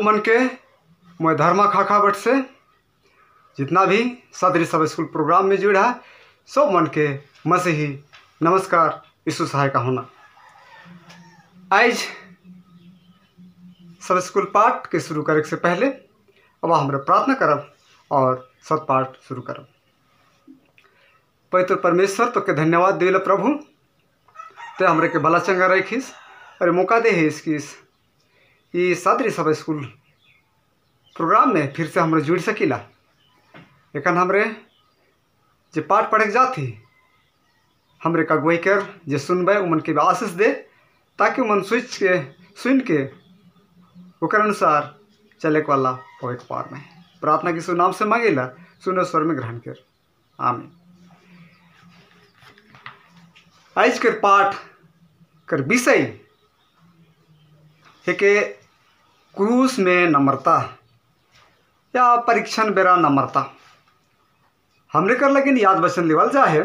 मन के मैं धर्मा खाखा बट से जितना भी सदरी सब स्कूल प्रोग्राम में जुड़ा है सब मन के मसीही नमस्कार यीशु सहाय का होना। आज सब स्कूल पाठ के शुरू करे से पहले अब हमारे प्रार्थना करब और सब पाठ शुरू करब। पवित्र परमेश्वर तो के धन्यवाद दिल प्रभु ते हमरे के भला चंगा रखिस अरे मौका दे है इसकी ये सदरी सब स्कूल प्रोग्राम में फिर से हमरे जुड़ सकीला। लेकिन हमरे जे पाठ पढ़े जाती हमरे का अगुवाई कर जे सुनबे उमन के आशीष दे ताकि मन सुन के ओकर अनुसार चले वाला हो पार में प्रार्थना की सुनाम से मांगेला सुनो स्वर में ग्रहण कर आमीन। आज कर पाठ कर विषय है के क्रूस में नम्रता या परीक्षण बेरा नम्रता हमरे कर लेकिन याद वचन लेवल जा है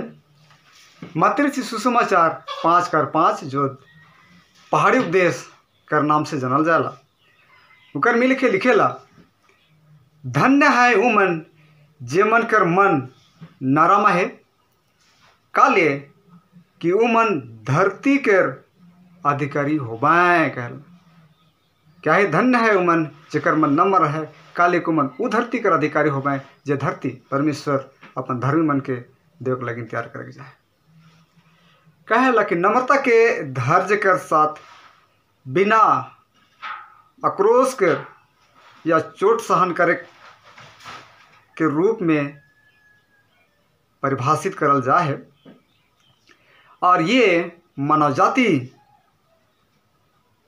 मत्ती सुसमाचार 5:5 जो पहाड़ी उपदेश कर नाम से जानल जाला। उकर मिल के लिखेला धन्य है उमन जे मन कर मन नरम है काले कि उमन धरती कर अधिकारी होबाए कहल क्या है धन्य है उमन जेकर मन नम्र है काले कुमन उ धरती कर अधिकारी होबाए जे धरती परमेश्वर अपन धर्मी मन के देव लगिन तैयार करके जाए। कहेला कि नम्रता के धैर्य कर साथ बिना आक्रोश कर या चोट सहन करे के रूप में परिभाषित करल जा है और ये मानव जाति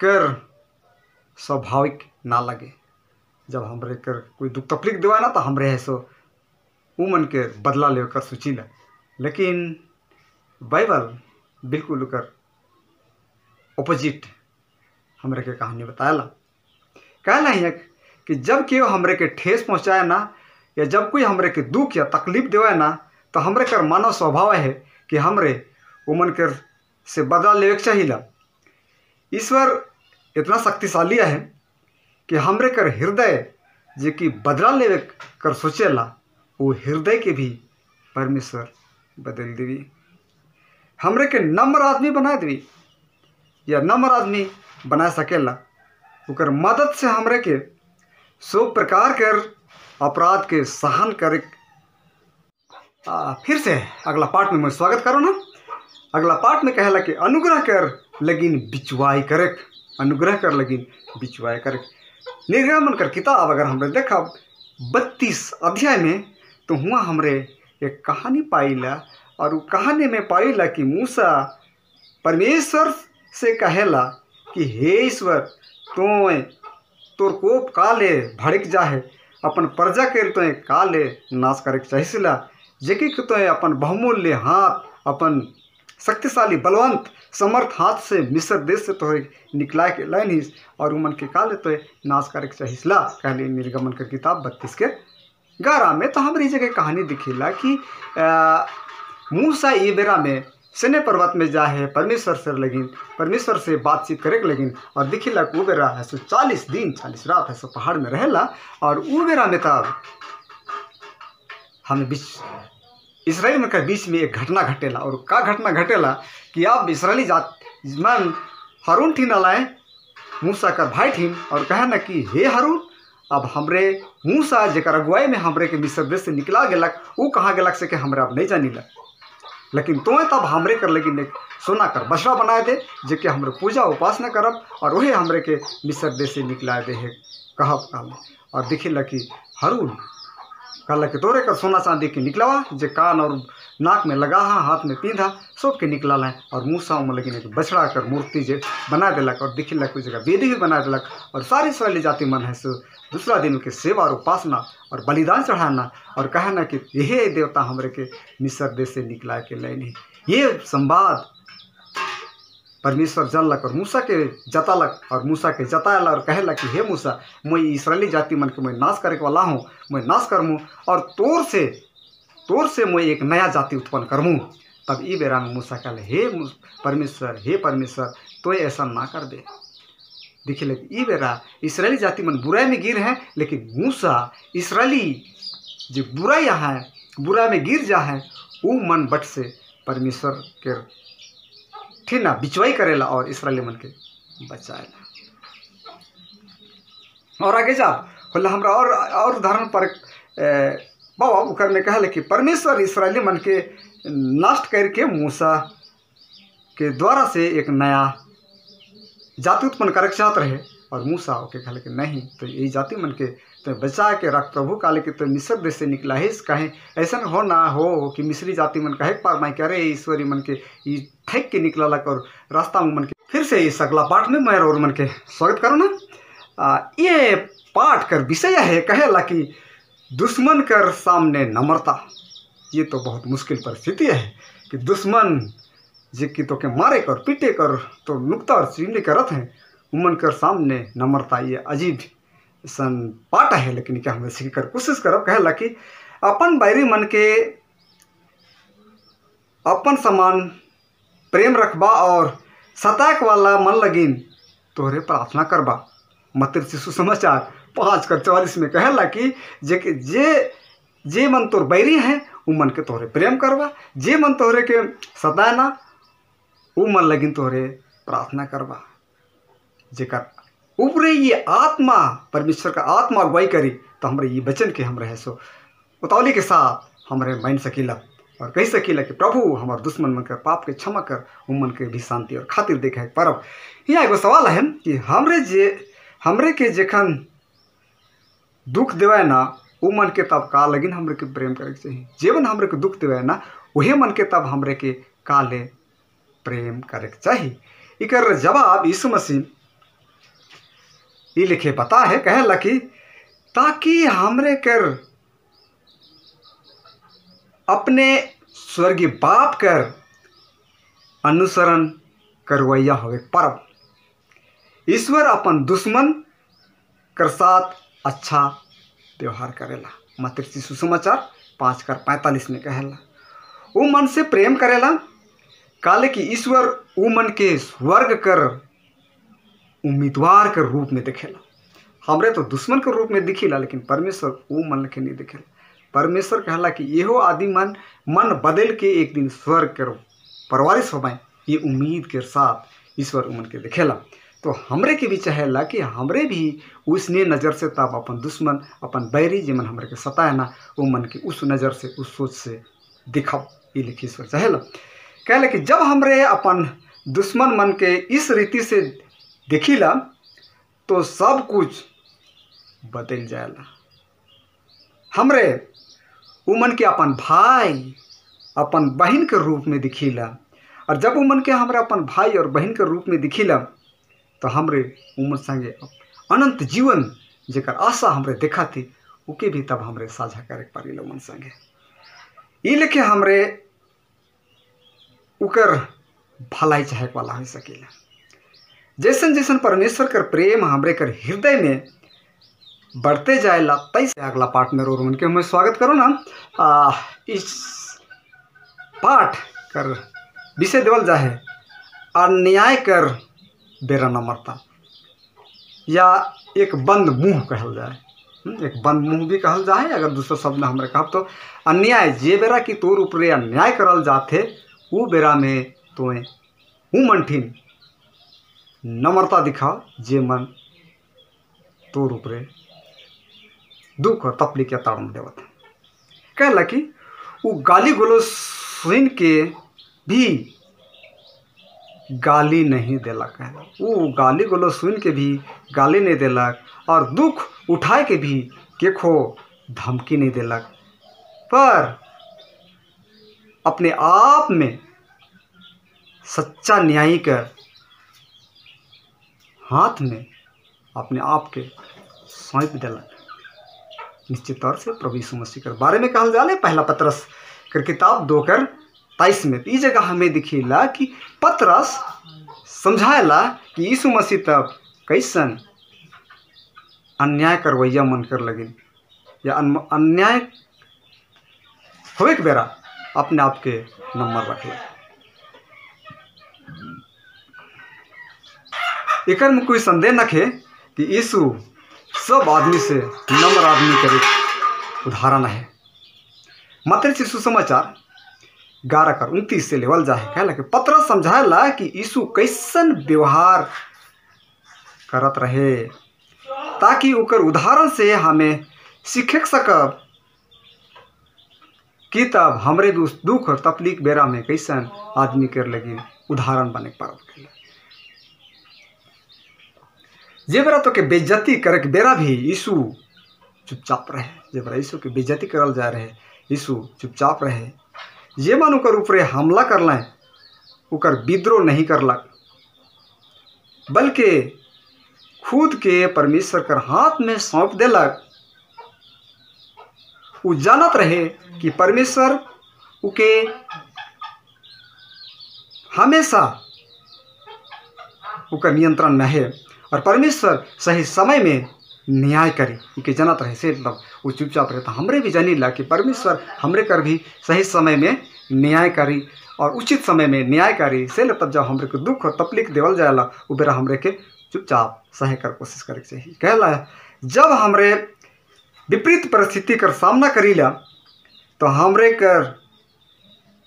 कर स्वाभाविक ना लगे। जब हमरे कर कोई दुख तकलीफ देवा ना तो हमरे है सो उमन के बदला लेकर सोचिला। लेकिन बाइबल बिल्कुल कर ऑपोजिट हमरे के कहानी बताएला। कहला है कि जब केव हमरे के ठेस पहुँचाए ना या जब कोई हमरे के दुख या तकलीफ देवा ना तो हमरे कर मानव स्वभाव है कि हमरे उमन कर से बदला लेवे के चाहिए। ईश्वर इतना शक्तिशाली है कि हमरे कर हृदय जे कि बदला लेवे कर सोचेला वो हृदय के भी परमेश्वर बदल देवी हमरे के नम्र आदमी बना देवी या नम्र आदमी बना सकेला। उकर मदद से हमरे के सब प्रकार कर अपराध के सहन करे। फिर से अगला पाठ में मैं स्वागत करूँ ना। अगला पाठ में कहला कि अनुग्रह कर लगिन बिचवाई करे अनुग्रह कर लगिन बिचवाई करे। निर्गमन कर किताब अगर हमरे देखा 32 अध्याय में तो हुआ हमरे एक कहानी पाइला और वो कहानी में पाइला कि मूसा परमेश्वर से कहेला कि हे ईश्वर तोर कोप काले भड़क जाए अपन प्रजा के तो काले नाश करे चाहिए जेकि तो अपन बहुमूल्य हाथ अपन शक्तिशाली बलवंत समर्थ हाथ से मिस्र देश से तो निकला के लाइन और उमन के काले तो नाश करे चाहिए कहले निर्गमन का किताब 32:11 में। तो हमारी जगह कहानी दिखेला कि मूसा ये बेरा में सने पर्वत में जा है परमेश्वर से बातचीत करे लगिन और दिखेला वो बेरा है सो 40 दिन 40 रात है सो पहाड़ में रहेला और वो बेरा में तब हमें इसराइल में के बीच में एक घटना घटेला। और का घटना घटेला कि अब इसराइली जात मन हारून ठीन लाए मूसा कर भाई ठीन और कहे ना कि हे हारून अब हमरे मूसा जेकर अगुवाई में हमरे के मिस्र देश से निकला गेलक वो कहाँ गेलक से कि हमरा अब नहीं जानिला। लेकिन तो तब हमरे कर लेकिन एक सोना कर बछड़ा बनाए दे जेके हमरे पूजा उपासना करब और वही हमरे के मिस्र देश से निकला दे है कहब और दिखेला कि हारून कहला कि तोरे कर सोना चांदी के निकलवा जे कान और नाक में लगा हाथ में पींधा सब के निकला है। और मूसा में लेकिन एक बछड़ा कर मूर्ति जे बना दिलक और दिखिलक कुछ जगह वेदी भी बना दिलक और सारी इसराइली जाति मन है सो दूसरा दिन के सेवा और उपासना और बलिदान चढ़ाना और कहना कि यही देवता हमरे के मिस्र देश से निकला के लाइन। ये संवाद परमेश्वर जानलक और मूसा के जतालक और मूसा के जताला और कहला कि हे मूसा मैं इसराइली जाति मन के मैं नाश करे वाला हूँ मैं नाश करमूँ और तोर से मैं एक नया जाति उत्पन्न करमूँ। तब ई बेरा में मूसा कहले हे परमेश्वर तो ऐसा ना कर दे देखिए लगे ई बेरा इसराइली जाति मन बुराई में गिर हैं, लेकिन मूसा इसराइली जो बुराई है बुराई में गिर जा है वो मन बट से परमेश्वर के ठीक ना बिचवाई करेला और इसराइली मन के बचाएला। और आगे जा बोले हमरा और उदाहरण पर बाबा उकर में कहले कि परमेश्वर इसराइली मन के नष्ट करके मूसा के द्वारा से एक नया जाति उत्पन्न करके चाहत रहे, और मूसा ओके कहले कि नहीं, तो यही जाति मन के तो बचा के रख। प्रभु काले कि तो मिस्र देश से निकला है, कहे ऐसा हो ना हो कि मिस्री जाति मन कहे पार माई करे ईश्वरी मन के फेंक के निकलक और रास्ता में मन के फिर से इस अगला पाठ में मैं और मन के स्वागत करो ना। ये पाठ कर विषय है कहेला कि दुश्मन कर सामने नम्रता। ये तो बहुत मुश्किल परिस्थिति है कि दुश्मन जे कि तो के मारे कर पीटे कर तो नुकता और चीनी करत हैं उमन कर सामने नम्रता। ये अजीब सन पाठ है, लेकिन क्या हम सीख कर कोशिश करब कहेला कि अपन बैरी मन के अपन समान प्रेम रखबा और सताक वाला मन लगिन तोहरे प्रार्थना करबा। मत्ती सुसमाचार 5:44 में कहेला कि जे मन तोर बैरी है वो मन के तोहरे प्रेम करबा, जे मन तोहरे के सताना वो मन लगिन तोहरे प्रार्थना करबा। जेकर ऊपरे ये आत्मा परमेश्वर का आत्मा अगुवाई करी तो हमरे ये वचन के हमरे है सो उतावली के साथ हमरे मान सकीला और कही सकीला कि प्रभु हमारे दुश्मन मन कर पाप के क्षमा कर उमन के भी शांति और खातिर देखे परब। यहाँ एगो सवाल है कि हमरे के जखन दुख देवे ना वो मन के तब का लगिन हमरे के प्रेम करे के चाहिए। जेवन हमरे के दुख देवे ना वही मन के तब हमरे के काले प्रेम करे के चाहिए। इकर जवाब यीशु मसीह ये लिखे पता है कहेला कि ताकि हमरे कर अपने स्वर्गीय बाप कर अनुसरण करवैया होवे परब। ईश्वर अपन दुश्मन कर साथ अच्छा व्यवहार करेला। मत्ती सुसमाचार 5:45 में कहेला वो मन से प्रेम करेला काले कि ईश्वर वो मन के स्वर्ग कर उम्मीदवार के रूप में दिखेला। हमरे तो दुश्मन के रूप में दिखिला, लेकिन परमेश्वर वो मन के नहीं दिखेला। परमेश्वर कहला कि येहो आदि मन बदल के एक दिन स्वर्ग के परवारिश हो पाए, ये उम्मीद के साथ ईश्वर उमन के दिखेला। तो हमरे के भी चाहेला कि हमरे भी उसने नज़र से तब अपन दुश्मन अपन बैरी जिमन हमरे के सताए ना वो मन के उस नज़र से उस सोच से दिखाओ। ये लिखी ईश्वर चाहेला कहले कि जब हमरे अपन दुश्मन मन के इस रीति से देखिला तो सब कुछ बदल जाएला। हमरे उमन के अपन भाई अपन बहन के रूप में दिखिला, और जब उमन के हमरा अपन भाई और बहन के रूप में दिखिला तो हमरे उमन संगे अनंत जीवन जेकर आशा हमरे देखा थी उके भी तब हमरे साझा करे पारी उमन संगे। ये लेके हमरे उकर भलाई चाहे वाला हो सकेला। जैसन जैसन परमेश्वर कर प्रेम हमरे कर हृदय में बढ़ते जाएला तैसे अगला पाठ में रोमन के मैं स्वागत करो ना। इस पाठ कर विषय देवल जाए अन्याय कर बेरा नम्रता, या एक बंद मुंह कहल जाए, एक बंद मुंह भी कहल जाए। अगर दूसरा शब्द में हमरे कहब तो अन्याय जे बेरा की तोर ऊपरे अन्याय करल जाते वो बेरा में तोए ऊ मनठिन नम्रता दिखाओ जे मन तोर ऊपरे दुख और तकलीफ या ताड़न देवत कहला कि वो गाली गलोच सुन के भी गाली नहीं देलक। वो गाली गलोच सुन के भी गाली नहीं देलक और दुख उठाए के भी केखो धमकी नहीं देलक, पर अपने आप में सच्चा न्यायी कर हाथ में अपने आप के सौंप देलक। निश्चित तौर से प्रभु यीशु मसीह के बारे में कहल जाले पहला पतरस कर किताब 2:23 में इस जगह हमें दिखीला कि पतरस समझाएला कि यीशु मसीह तब कैसन अन्याय करवैया मन कर लगिन, या अन्याय होए के बेरा अपने आप के नंबर रखला। एक में कोई संदेह न खे कि यीशु सब आदमी से नम्र आदमी के उदाहरण है। मत्ती सुसमाचार 11:29 से लेवल जाए कहला कि पतरस समझाएला कि यीशु कैसन व्यवहार करत रहे ताकि ओकर उदाहरण से हमें सीख सकब कि तब हमरे दुख और तकलीफ बेरा में कैसन आदमी के लगी उदाहरण बने पार। जे बेरा तो के बेइज्जती करे के बेरा भी यीशु चुपचाप रहे। जे बेरा यीशु के बेइज्जती करल जा रहे यीशु चुपचाप रहे। जे मन ओकर ऊपरे हमला करल ओकर विद्रोह नहीं करलक बल्कि खुद के परमेश्वर कर हाथ में सौंप देलक। वो जानत रहे कि परमेश्वर उके हमेशा उकर नियंत्रण में है और परमेश्वर सही समय में न्याय करे उनके जानत रहे से मतलब वो चुपचाप रहता। हमरे भी जानी ला कि परमेश्वर हमरे कर भी सही समय में न्याय करी और उचित समय में न्याय करी से तब जब हमरे को दुख और तकलीफ देवल जाएला वो बेरा हमरे के चुपचाप सहे कर कोशिश करे चाहिए। कहला जब हमरे विपरीत परिस्थिति कर सामना करीला तो हमरे कर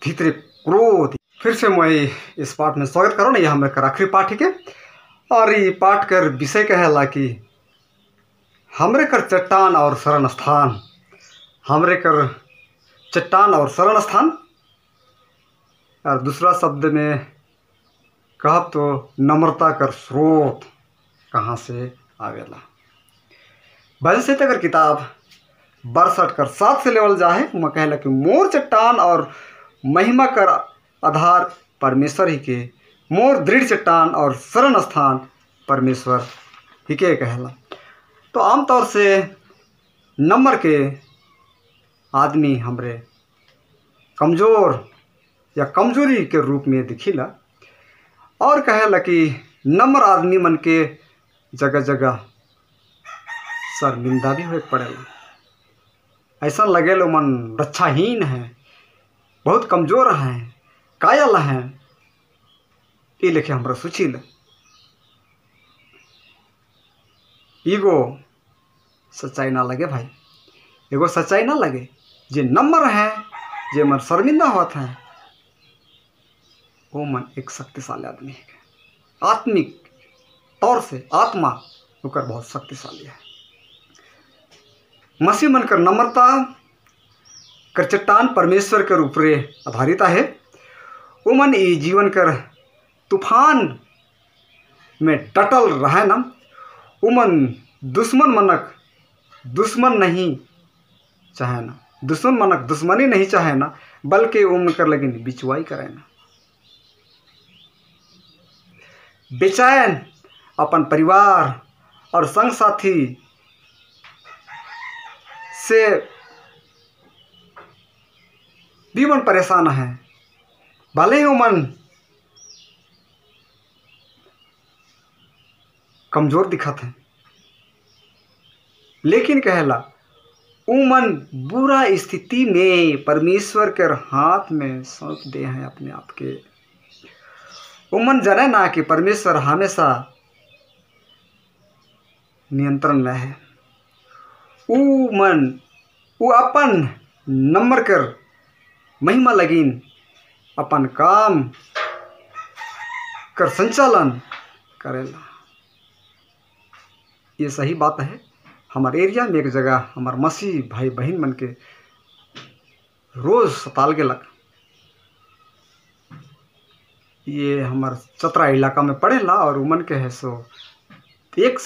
भीतरे क्रोध। फिर से मैं इस पाठ में स्वागत करो ना, ये हमरे कर आखिरी पाठ के और ये पाठ कर विषय कहला कि हमरे कर चट्टान और शरण स्थान। हमरे कर चट्टान और शरण स्थान और दूसरा शब्द में कहब तो नम्रता कर स्रोत कहाँ से आवेला। भजन संहिता कर किताब 62:7 से लेवल जाए मैं कहला कि मोर चट्टान और महिमा कर आधार परमेश्वर ही के, मोर दृढ़ चट्टान और शरण स्थान परमेश्वर ही के कहला। तो आमतौर से नंबर के आदमी हमरे कमज़ोर या कमजोरी के रूप में दिखिला और कहला कि नम्र आदमी मन के जगह जगह शर्मिंदा भी हो पड़ेला। ऐसा लगे लो मन रक्षाहीन है, बहुत कमज़ोर हैं, कायल हैं। ये लिखे हमरा सोचिल ईगो सच्चाई ना लगे भाई, एगो सच्चाई ना लगे। जे नम्र हैं, जे मन शर्मिंदा होते हैं वो मन एक शक्तिशाली आदमी है। आत्मिक तौर से आत्मा होकर बहुत शक्तिशाली है। मसीह मन कर नम्रता कर चट्टान परमेश्वर कर ऊपरे आधारित है। वो मन ये जीवन कर तूफान में डटल रहे न। वो मन दुश्मन मनक दुश्मन नहीं चाहे ना, दुश्मन मनक दुश्मनी नहीं चाहे ना, बल्कि वो मन कर लेकिन बिचवाई करे ना। बेचैन अपन परिवार और संग साथी से भी मन परेशान है। भले ही वो मन कमजोर दिखत है, लेकिन कहला वो मन बुरा स्थिति में परमेश्वर के हाथ में सौंप दे हैं अपने आप के। वो मन जाने ना कि परमेश्वर हमेशा नियंत्रण में है। वो अपन नंबर कर महिमा लगीन अपन काम कर संचालन करेला। ये सही बात है। हमारे एरिया में एक जगह हमार मसीह भाई बहन मन के रोज सताल गेलक। ये हमार चतरा इलाका में पड़ेला और उमन के है सो एक